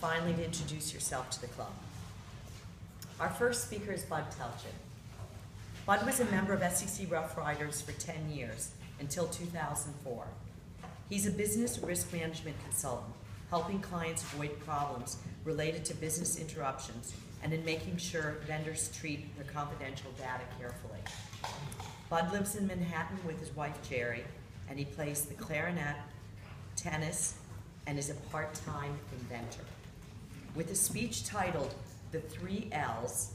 finally to introduce yourself to the club. Our first speaker is Bud Telchin. Bud was a member of SEC Rough Riders for 10 years, until 2004. He's a business risk management consultant, helping clients avoid problems related to business interruptions and in making sure vendors treat their confidential data carefully. Bud lives in Manhattan with his wife Jerry, and he plays the clarinet, tennis, and is a part-time inventor. With a speech titled The 3 L's,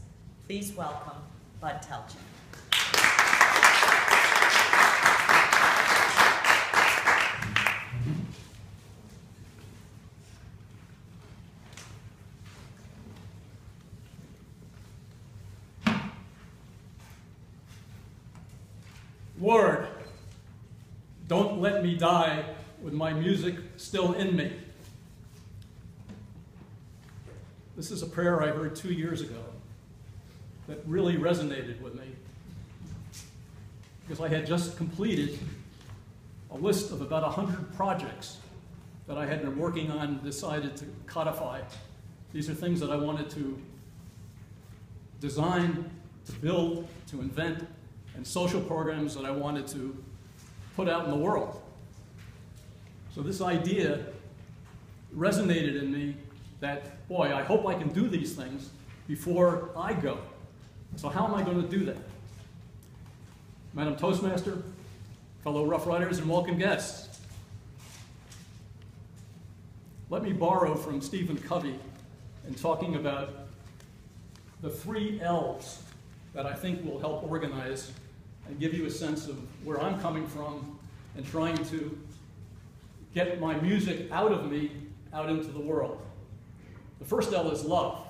please welcome Bud Telchin. Lord, don't let me die with my music still in me. This is a prayer I heard 2 years ago that really resonated with me because I had just completed a list of about 100 projects that I had been working on and decided to codify. These are things that I wanted to design, to build, to invent, and social programs that I wanted to put out in the world. So this idea resonated in me that, boy, I hope I can do these things before I go. So how am I going to do that? Madam Toastmaster, fellow Rough Riders, and welcome guests. Let me borrow from Stephen Covey in talking about the 3 L's that I think will help organize and give you a sense of where I'm coming from and trying to get my music out of me, out into the world. The first L is love.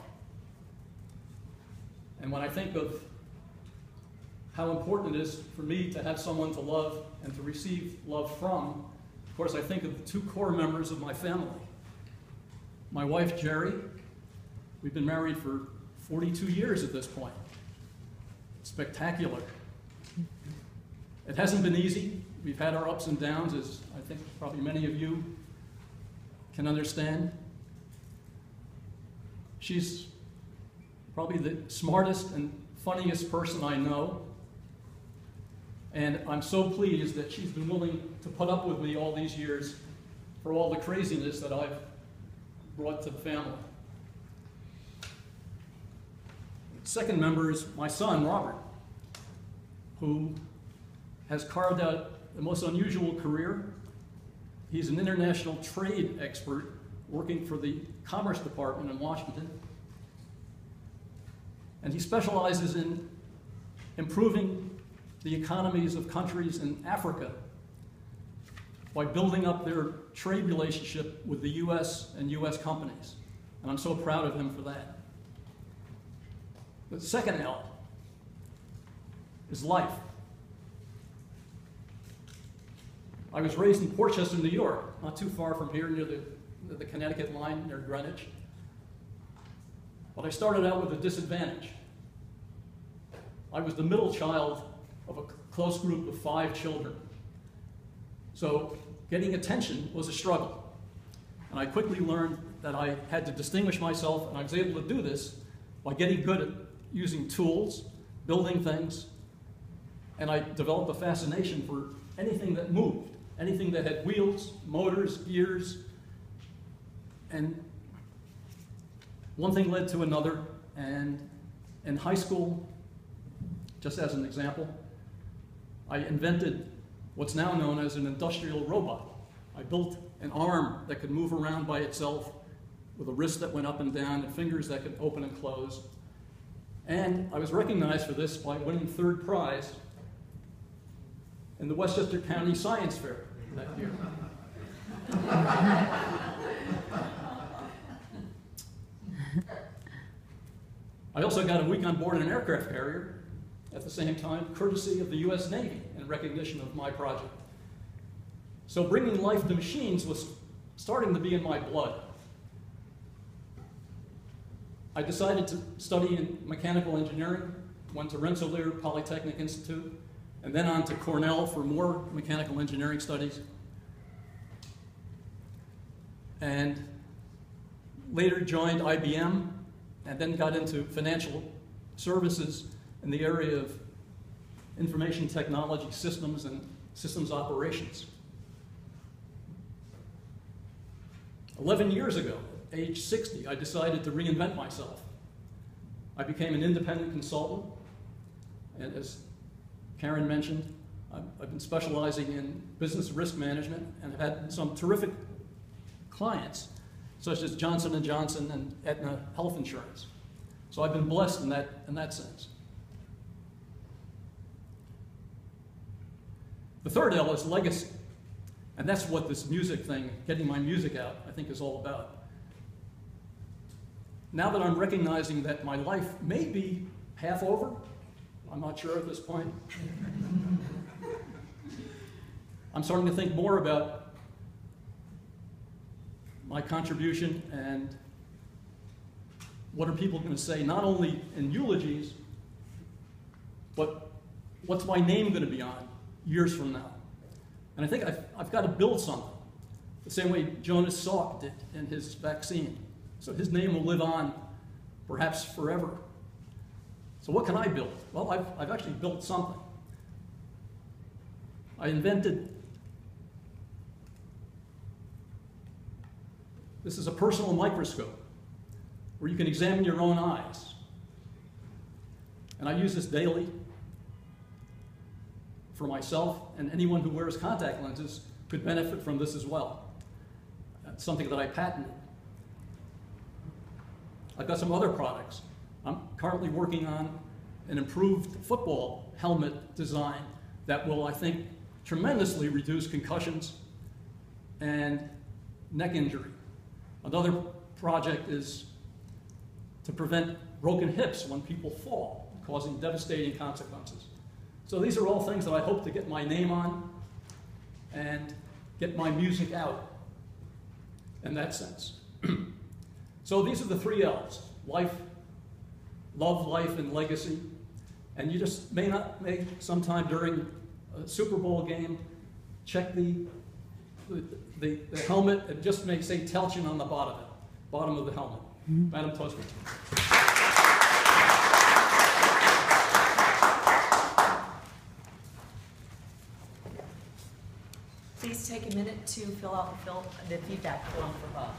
And when I think of how important it is for me to have someone to love and to receive love from, of course I think of the 2 core members of my family. My wife, Jerry. We've been married for 42 years at this point. Spectacular. It hasn't been easy. We've had our ups and downs, as I think probably many of you can understand. She's probably the smartest and funniest person I know. And I'm so pleased that she's been willing to put up with me all these years for all the craziness that I've brought to the family. The second member is my son, Robert, who has carved out the most unusual career. He's an international trade expert working for the Commerce Department in Washington. And he specializes in improving the economies of countries in Africa by building up their trade relationship with the US and US companies. And I'm so proud of him for that. The second L is life. I was raised in Portchester, New York, not too far from here, near the Connecticut line, near Greenwich. But I started out with a disadvantage. I was the middle child of a close group of 5 children. So getting attention was a struggle. And I quickly learned that I had to distinguish myself, and I was able to do this by getting good at using tools, building things, and I developed a fascination for anything that moved. Anything that had wheels, motors, gears, and one thing led to another. And in high school, just as an example, I invented what's now known as an industrial robot. I built an arm that could move around by itself with a wrist that went up and down and fingers that could open and close. And I was recognized for this by winning 3rd prize in the Westchester County Science Fair that year. I also got a week on board an aircraft carrier at the same time, courtesy of the US Navy in recognition of my project. So bringing life to machines was starting to be in my blood. I decided to study in mechanical engineering, went to Rensselaer Polytechnic Institute, and then on to Cornell for more mechanical engineering studies. And later joined IBM and then got into financial services in the area of information technology systems and systems operations. 11 years ago, at age 60, I decided to reinvent myself. I became an independent consultant, and as Karen mentioned, I've been specializing in business risk management and have had some terrific clients, such as Johnson & Johnson and Aetna Health Insurance. So I've been blessed in that sense. The third L is legacy. And that's what this music thing, getting my music out, I think is all about. Now that I'm recognizing that my life may be half over, I'm not sure at this point, I'm starting to think more about my contribution and what are people going to say, not only in eulogies, but what's my name going to be on years from now. And I think I've got to build something, the same way Jonas Salk did in his vaccine. So his name will live on, perhaps forever. So what can I build? Well, I've actually built something. I invented, this is a personal microscope where you can examine your own eyes. And I use this daily for myself, and anyone who wears contact lenses could benefit from this as well. That's something that I patented. I've got some other products. I'm currently working on an improved football helmet design that will, I think, tremendously reduce concussions and neck injury. Another project is to prevent broken hips when people fall, causing devastating consequences. So these are all things that I hope to get my name on and get my music out in that sense. So these are the 3 L's: life, love, life, and legacy. And you just may sometime during a Super Bowl game, check the helmet. It just may say Telchin on the bottom of the helmet. Madam Toastman. Please take a minute to fill out the feedback form for Bob.